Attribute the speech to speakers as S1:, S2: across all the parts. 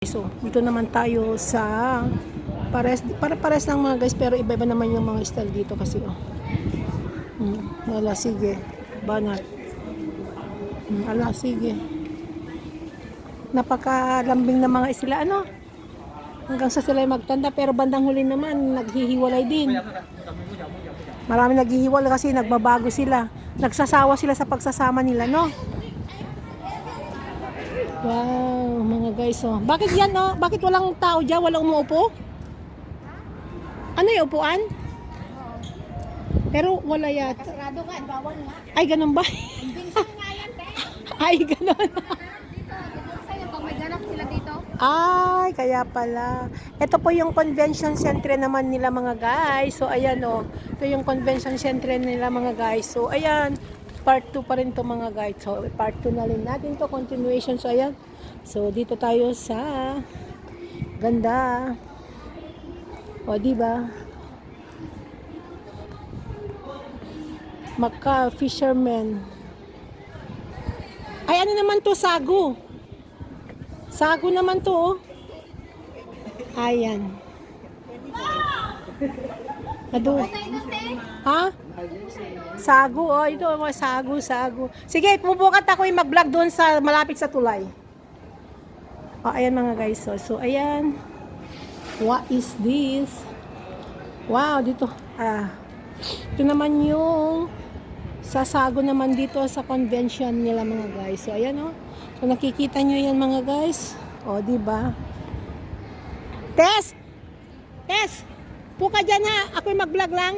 S1: So, dito naman tayo sa pares lang mga guys, pero iba-iba naman yung mga style dito kasi ala sige, banat. Ala sige. Napakalambing na mga sila ano. Hanggang sa sila magtanda, pero bandang huli naman naghihiwalay din. Marami naghihiwalay kasi nagbabago sila. Nagsasawa sila sa pagsasama nila, no? Wow, mga guys, oh. Bakit yan, oh? Bakit walang tao dyan? Walang umuupo? Ano yung upuan? Pero wala yata.
S2: Kasarado nga, bawal nga.
S1: Ay, ganun ba?
S2: Binsan nga yan, te.
S1: Ay, ganun.
S2: Dito, binsan yan. Pag may ganap sila dito.
S1: Ay, kaya pala. Ito po yung convention center naman nila mga guys. So, ayan o. Ito yung convention center nila mga guys. So, ayan. Part 2 pa rin to mga guys. So, part 2 na rin natin to. Continuation. So, ayan. So, dito tayo sa ganda. O, diba? Maka Fisherman. Ay, ano naman to? Sago. Sago naman to, oh. Ayan. Ado. Ha? Sago, oh. Ito, oh, sago. Sige, pupukat ako yung mag-vlog doon sa malapit sa tulay. Oh, ayan mga guys. So, ayan. What is this? Wow, dito. Ito naman yung sasago naman dito sa convention nila mga guys. So, ayan, oh. So, nakikita nyo yan mga guys. O, diba? Tess! Puka dyan ha. Ako'y mag-vlog lang.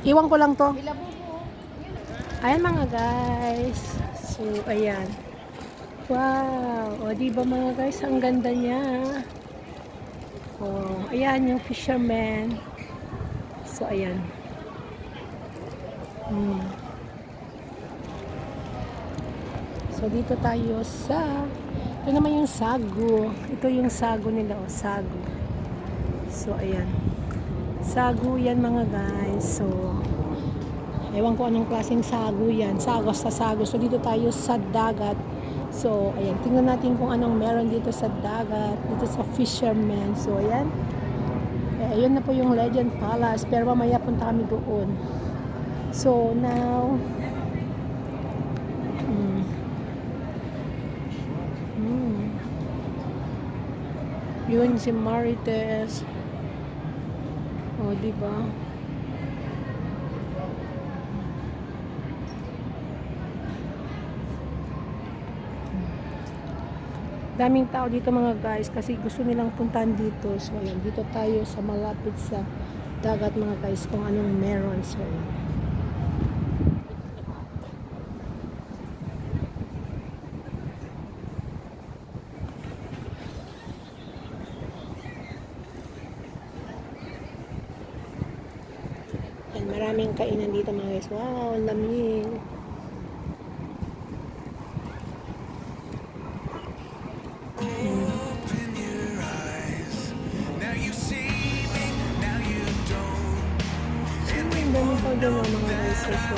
S1: Iwan ko lang to. Ayan mga guys. So, ayan. Wow! O, diba mga guys, ang ganda niya. O, ayan yung fisherman. So, ayan. So, dito tayo sa ito naman yung sago. Ito yung sago nila, o, sago. So, ayan. Sago yan mga guys. So, ewan ko anong klaseng sago yan. Sago sa sago. So, dito tayo sa dagat. So, ayan, tingnan natin kung anong meron dito sa dagat, dito sa fisherman. So, ayan. Ayun na po yung Legend Palace, pero mamaya punta kami doon. So, now, yun si Marites. O, diba? Daming tao dito mga guys kasi gusto nilang puntahan dito. So ayan, dito tayo sa malapit sa dagat mga guys kung anong meron. So ayan, maraming kainan dito mga guys. Wow, ang lamig. Doon ang mga guys sa so,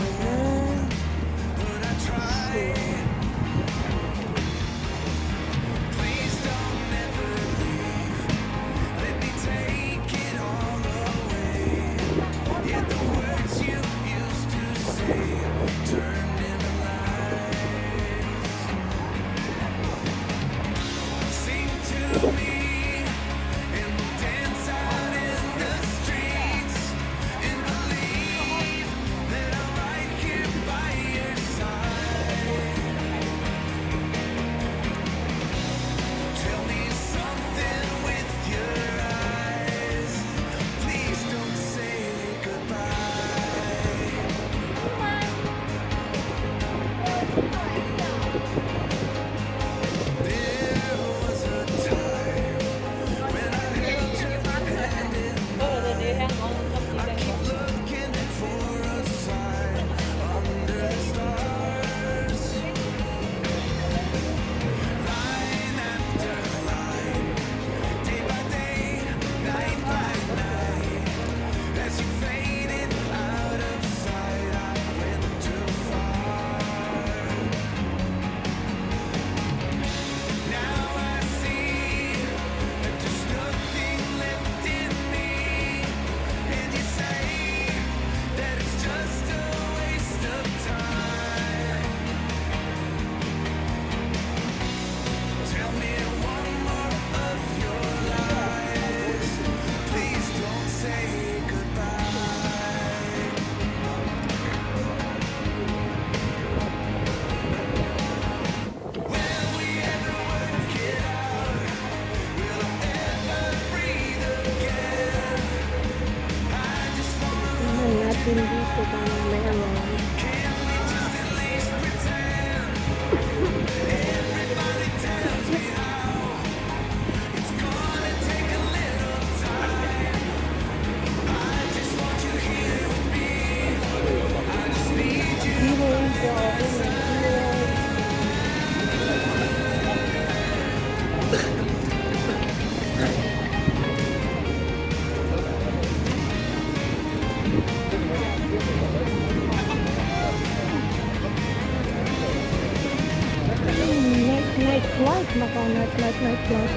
S1: nightlife. Macau nightlife, nightlife.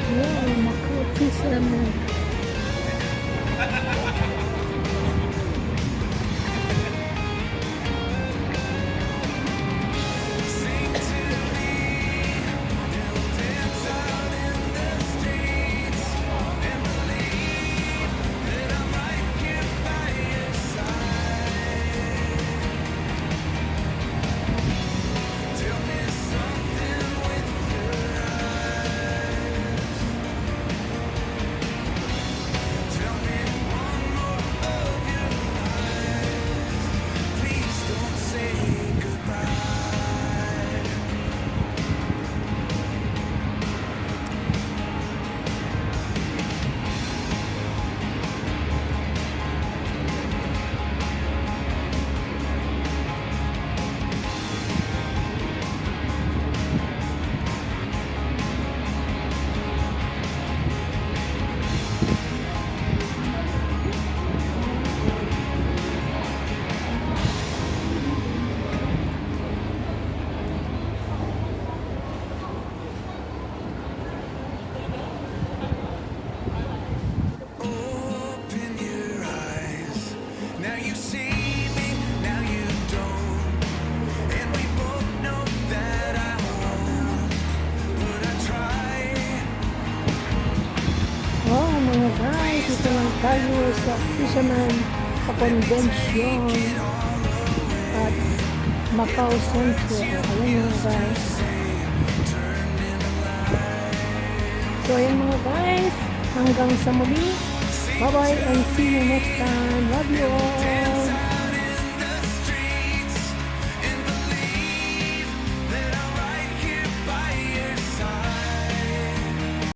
S1: Wow, Macau fisherman.
S3: Open your eyes. Now you see me, now you don't. And we both know that I won't. But I try.
S1: Wow, mga guys, ito lang tayo sa fisherman sa convention at Macau Central. Ayan mga guys. So ayan mga guys, hanggang sa muli. Bye-bye and see you next time. Love you all.